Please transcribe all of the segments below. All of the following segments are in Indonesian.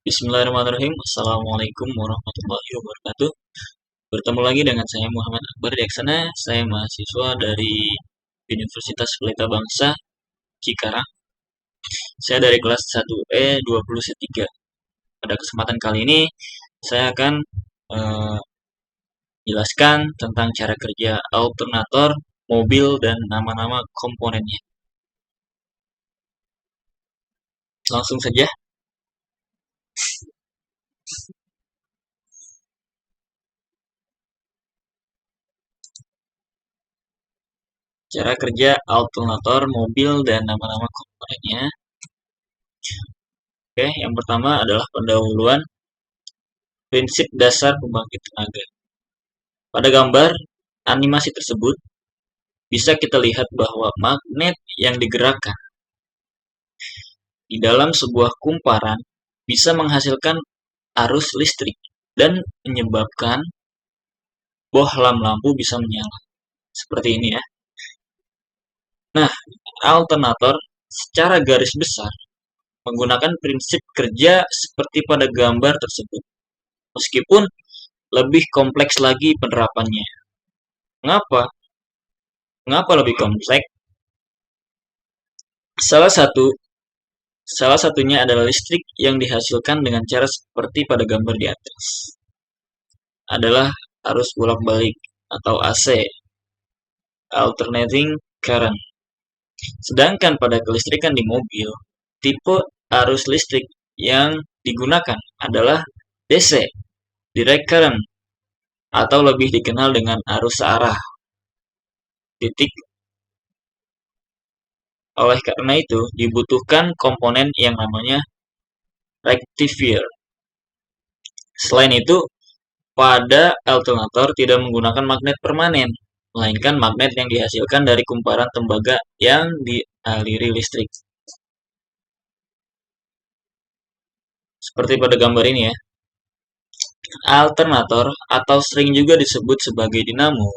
Bismillahirrahmanirrahim. Assalamualaikum warahmatullahi wabarakatuh. Bertemu lagi dengan saya Muhammad Akbar Diaksana. Saya mahasiswa dari Universitas Pelita Bangsa Cikarang. Saya dari kelas 1E 20C3. Pada kesempatan kali ini saya akan jelaskan tentang cara kerja alternator, mobil, dan nama-nama komponennya. Langsung saja. Cara kerja alternator, mobil, dan nama-nama komponennya. Oke, yang pertama adalah pendahuluan prinsip dasar pembangkit tenaga. Pada gambar animasi tersebut, bisa kita lihat bahwa magnet yang digerakkan di dalam sebuah kumparan bisa menghasilkan arus listrik dan menyebabkan bohlam lampu bisa menyala. Seperti ini ya. Nah, alternator secara garis besar menggunakan prinsip kerja seperti pada gambar tersebut. Meskipun lebih kompleks lagi penerapannya. Mengapa? Mengapa lebih kompleks? Salah satunya adalah listrik yang dihasilkan dengan cara seperti pada gambar di atas. Adalah arus bolak-balik atau AC, alternating current. Sedangkan pada kelistrikan di mobil, tipe arus listrik yang digunakan adalah DC, direct current, atau lebih dikenal dengan arus searah. Titik. Oleh karena itu, dibutuhkan komponen yang namanya rectifier. Selain itu, pada alternator tidak menggunakan magnet permanen, melainkan magnet yang dihasilkan dari kumparan tembaga yang dialiri listrik. Seperti pada gambar ini ya. Alternator atau sering juga disebut sebagai dinamo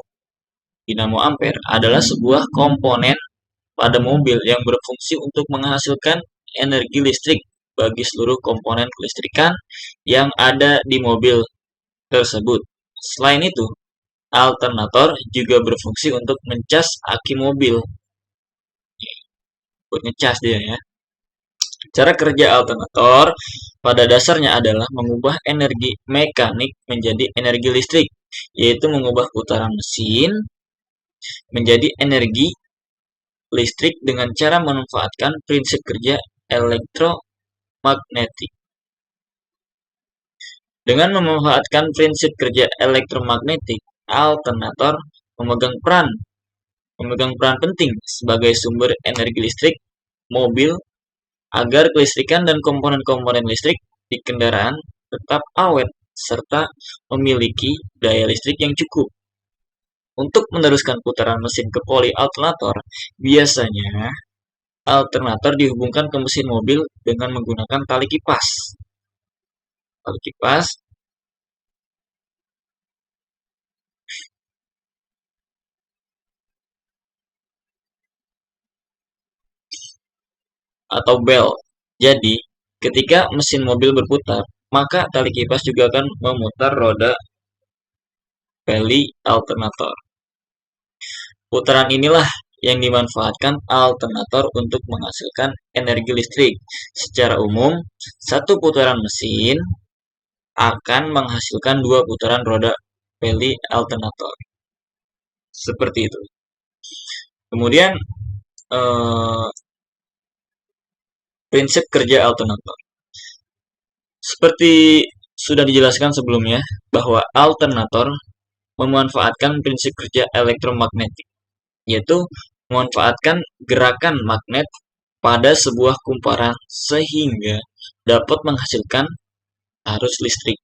ampere adalah sebuah komponen pada mobil yang berfungsi untuk menghasilkan energi listrik bagi seluruh komponen kelistrikan yang ada di mobil tersebut. Selain itu, alternator juga berfungsi untuk mencas aki mobil. Buat ngecas dia ya. Cara kerja alternator pada dasarnya adalah mengubah energi mekanik menjadi energi listrik, yaitu mengubah putaran mesin menjadi energi listrik dengan cara memanfaatkan prinsip kerja elektromagnetik. Dengan memanfaatkan prinsip kerja elektromagnetik, alternator memegang peran penting sebagai sumber energi listrik mobil agar kelistrikan dan komponen-komponen listrik di kendaraan tetap awet serta memiliki daya listrik yang cukup. Untuk meneruskan putaran mesin ke poli alternator, biasanya alternator dihubungkan ke mesin mobil dengan menggunakan tali kipas. Tali kipas atau bel. Jadi, ketika mesin mobil berputar, maka tali kipas juga akan memutar roda peli alternator. Putaran inilah yang dimanfaatkan alternator untuk menghasilkan energi listrik. Secara umum, satu putaran mesin akan menghasilkan 2 putaran roda peli alternator. Seperti itu. Kemudian, prinsip kerja alternator. Seperti sudah dijelaskan sebelumnya, bahwa alternator memanfaatkan prinsip kerja elektromagnetik, yaitu memanfaatkan gerakan magnet pada sebuah kumparan sehingga dapat menghasilkan arus listrik.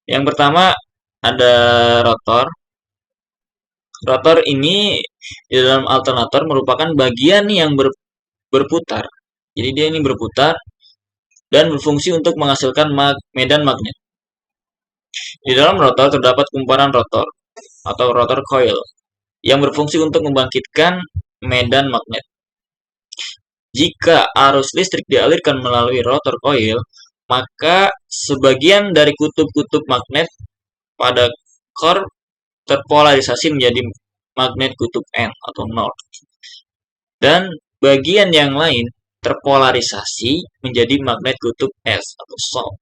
Yang pertama ada rotor. Rotor ini di dalam alternator merupakan bagian yang berputar. Jadi dia ini berputar dan berfungsi untuk menghasilkan medan magnet. Di dalam rotor terdapat kumparan rotor atau rotor coil yang berfungsi untuk membangkitkan medan magnet. Jika arus listrik dialirkan melalui rotor koil, maka sebagian dari kutub-kutub magnet pada core terpolarisasi menjadi magnet kutub N atau North. Dan bagian yang lain terpolarisasi menjadi magnet kutub S atau South.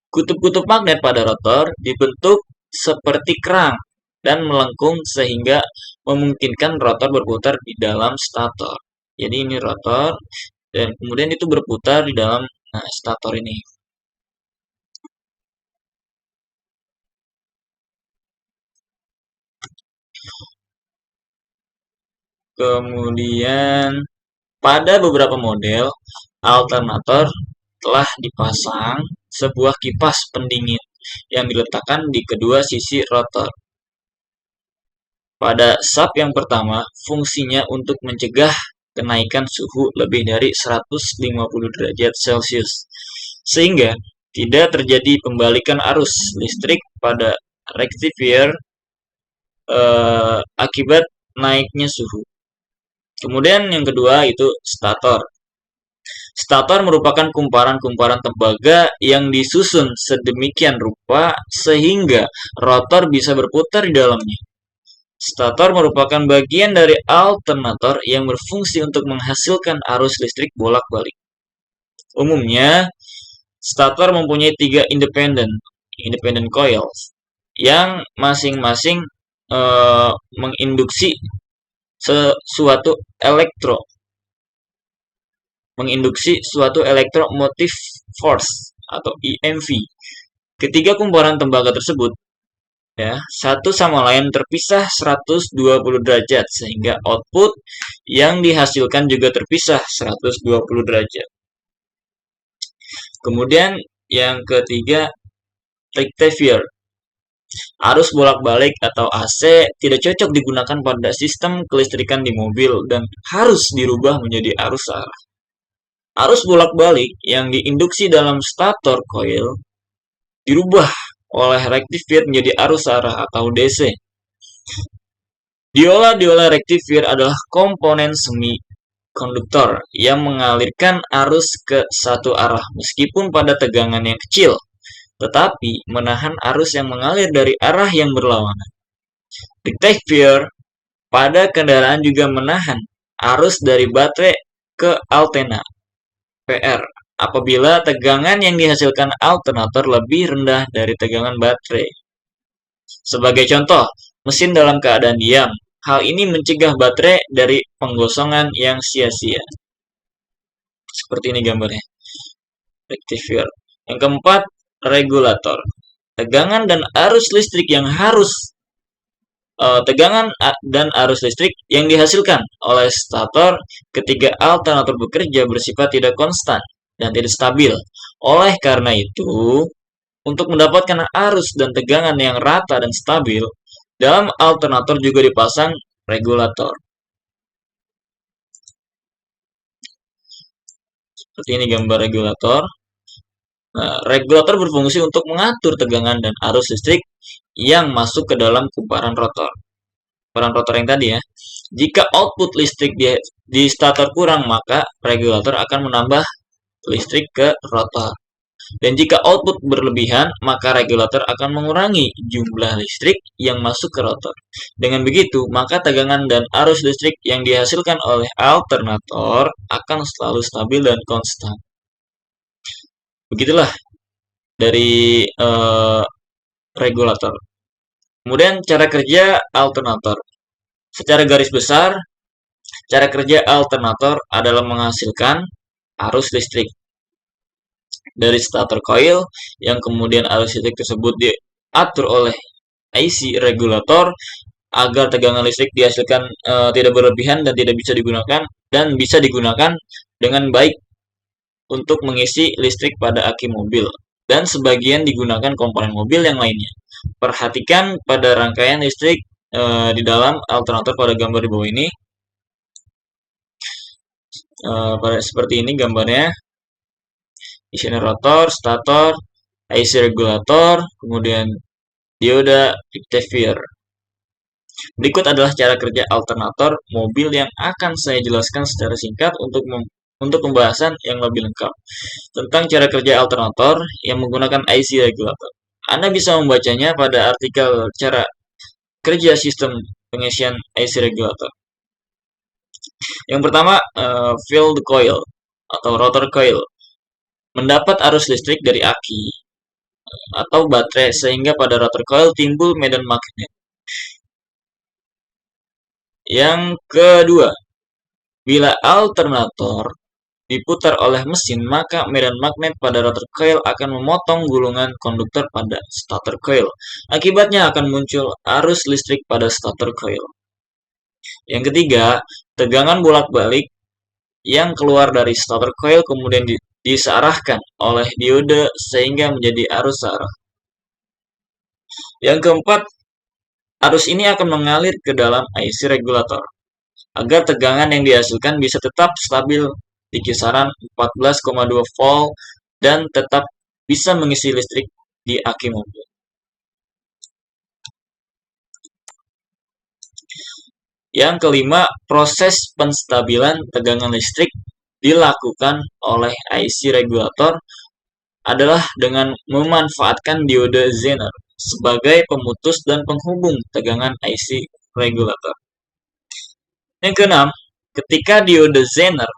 Kutub-kutub magnet pada rotor dibentuk seperti kerang dan melengkung sehingga memungkinkan rotor berputar di dalam stator. Jadi ini rotor dan kemudian itu berputar di dalam stator ini. Kemudian pada beberapa model alternator telah dipasang sebuah kipas pendingin yang diletakkan di kedua sisi rotor. Pada sub yang pertama, fungsinya untuk mencegah kenaikan suhu lebih dari 150 derajat Celcius, sehingga tidak terjadi pembalikan arus listrik pada rectifier akibat naiknya suhu. Kemudian yang kedua itu stator. Stator merupakan kumparan-kumparan tembaga yang disusun sedemikian rupa sehingga rotor bisa berputar di dalamnya. Stator merupakan bagian dari alternator yang berfungsi untuk menghasilkan arus listrik bolak-balik. Umumnya, stator mempunyai 3 independent coils yang masing-masing menginduksi suatu elektromotive force atau EMF. Ketiga kumparan tembaga tersebut ya, satu sama lain terpisah 120 derajat sehingga output yang dihasilkan juga terpisah 120 derajat. Kemudian yang ketiga, rectifier. Arus bolak-balik atau AC tidak cocok digunakan pada sistem kelistrikan di mobil dan harus dirubah menjadi arus arah. Arus bolak-balik yang diinduksi dalam stator coil dirubah oleh rectifier menjadi arus arah atau DC. Diolah rectifier adalah komponen semikonduktor yang mengalirkan arus ke satu arah meskipun pada tegangan yang kecil, tetapi menahan arus yang mengalir dari arah yang berlawanan. Rectifier pada kendaraan juga menahan arus dari baterai ke altena PR apabila tegangan yang dihasilkan alternator lebih rendah dari tegangan baterai. Sebagai contoh, mesin dalam keadaan diam. Hal ini mencegah baterai dari penggosongan yang sia-sia. Seperti ini gambarnya. Rectifier. Yang keempat, regulator. Tegangan dan arus listrik yang dihasilkan oleh stator ketika alternator bekerja bersifat tidak konstan dan tidak stabil. Oleh karena itu, untuk mendapatkan arus dan tegangan yang rata dan stabil, dalam alternator juga dipasang regulator. Seperti ini gambar regulator. Nah, regulator berfungsi untuk mengatur tegangan dan arus listrik yang masuk ke dalam kumparan rotor. Kumparan rotor yang tadi ya. Jika output listrik di stator kurang, maka regulator akan menambah listrik ke rotor. Dan jika output berlebihan, maka regulator akan mengurangi jumlah listrik yang masuk ke rotor. Dengan begitu, maka tegangan dan arus listrik yang dihasilkan oleh alternator akan selalu stabil dan konstan. Begitulah dari regulator. Kemudian cara kerja alternator. Secara garis besar, cara kerja alternator adalah menghasilkan arus listrik dari stator coil yang kemudian arus listrik tersebut diatur oleh IC regulator agar tegangan listrik dihasilkan tidak berlebihan dan tidak bisa digunakan dan bisa digunakan dengan baik untuk mengisi listrik pada aki mobil dan sebagian digunakan komponen mobil yang lainnya. Perhatikan pada rangkaian listrik di dalam alternator pada gambar di bawah ini. Seperti ini gambarnya. Di sini rotor, stator, IC regulator, kemudian dioda rectifier. Berikut adalah cara kerja alternator mobil yang akan saya jelaskan secara singkat untuk pembahasan yang lebih lengkap. Tentang cara kerja alternator yang menggunakan IC regulator. Anda bisa membacanya pada artikel cara kerja sistem pengisian IC regulator. Yang pertama, field coil atau rotor coil. Mendapat arus listrik dari aki atau baterai sehingga pada rotor coil timbul medan magnet. Yang kedua, bila alternator diputar oleh mesin, maka medan magnet pada rotor coil akan memotong gulungan konduktor pada stator coil. Akibatnya akan muncul arus listrik pada stator coil. Yang ketiga, tegangan bolak-balik yang keluar dari stator coil kemudian disearahkan oleh diode sehingga menjadi arus searah. Yang keempat, arus ini akan mengalir ke dalam IC regulator agar tegangan yang dihasilkan bisa tetap stabil di kisaran 14,2 volt dan tetap bisa mengisi listrik di aki mobil. Yang kelima, proses penstabilan tegangan listrik dilakukan oleh IC regulator adalah dengan memanfaatkan diode Zener sebagai pemutus dan penghubung tegangan IC regulator. Yang keenam, ketika diode Zener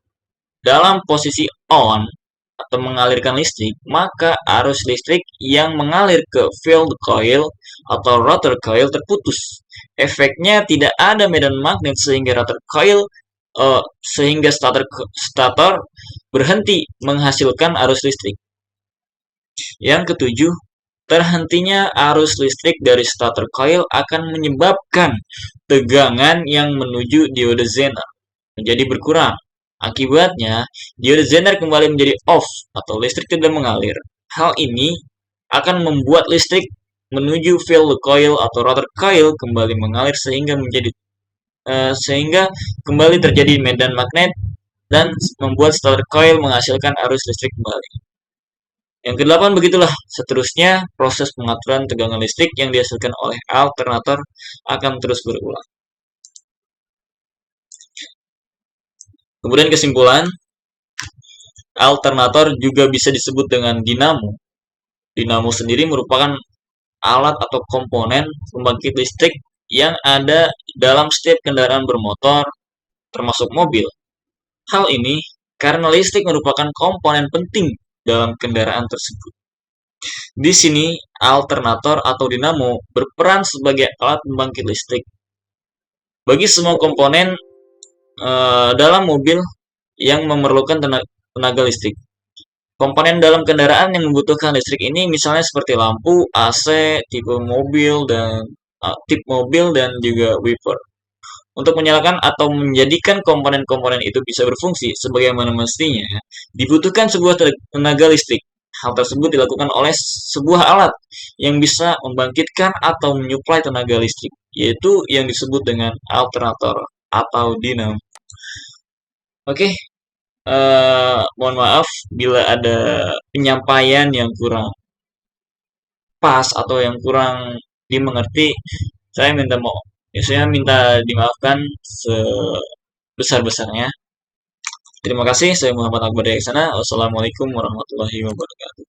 dalam posisi on atau mengalirkan listrik, maka arus listrik yang mengalir ke field coil atau rotor coil terputus. Efeknya tidak ada medan magnet sehingga rotor coil sehingga stator berhenti menghasilkan arus listrik. Yang ketujuh, terhentinya arus listrik dari stator coil akan menyebabkan tegangan yang menuju diode Zener menjadi berkurang. Akibatnya, diode Zener kembali menjadi off atau listrik tidak mengalir. Hal ini akan membuat listrik menuju field coil atau rotor coil kembali mengalir sehingga kembali terjadi medan magnet dan membuat stator coil menghasilkan arus listrik kembali. Yang kedelapan, begitulah seterusnya proses pengaturan tegangan listrik yang dihasilkan oleh alternator akan terus berulang. Kemudian kesimpulan, alternator juga bisa disebut dengan dinamo. Dinamo sendiri merupakan alat atau komponen pembangkit listrik yang ada dalam setiap kendaraan bermotor, termasuk mobil. Hal ini karena listrik merupakan komponen penting dalam kendaraan tersebut. Di sini, alternator atau dinamo berperan sebagai alat pembangkit listrik. Bagi semua komponen dalam mobil yang memerlukan tenaga listrik. Komponen dalam kendaraan yang membutuhkan listrik ini misalnya seperti lampu, AC, tipe mobil dan juga wiper. Untuk menyalakan atau menjadikan komponen-komponen itu bisa berfungsi sebagaimana mestinya, dibutuhkan sebuah tenaga listrik. Hal tersebut dilakukan oleh sebuah alat yang bisa membangkitkan atau menyuplai tenaga listrik, yaitu yang disebut dengan alternator atau dinamo. Oke, mohon maaf bila ada penyampaian yang kurang pas atau yang kurang dimengerti. Saya minta dimaafkan sebesar-besarnya. Terima kasih. Saya Muhammad Akbar dari sana. Wassalamualaikum warahmatullahi wabarakatuh.